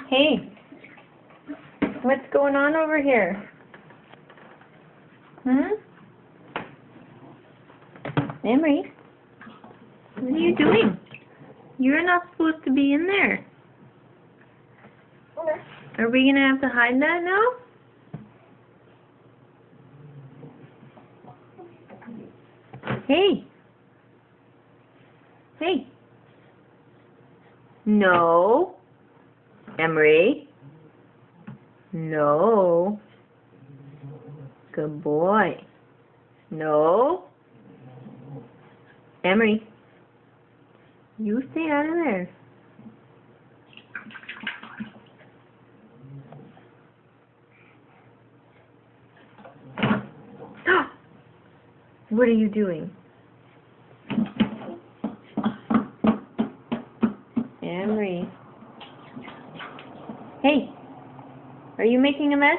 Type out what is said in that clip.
Hey, what's going on over here? Emery, what are you doing? You're not supposed to be in there. Are we gonna have to hide that now? Hey. Hey. No. Emery. No. Good boy. No. Emery. You stay out of there. What are you doing? Emery. Hey, are you making a mess?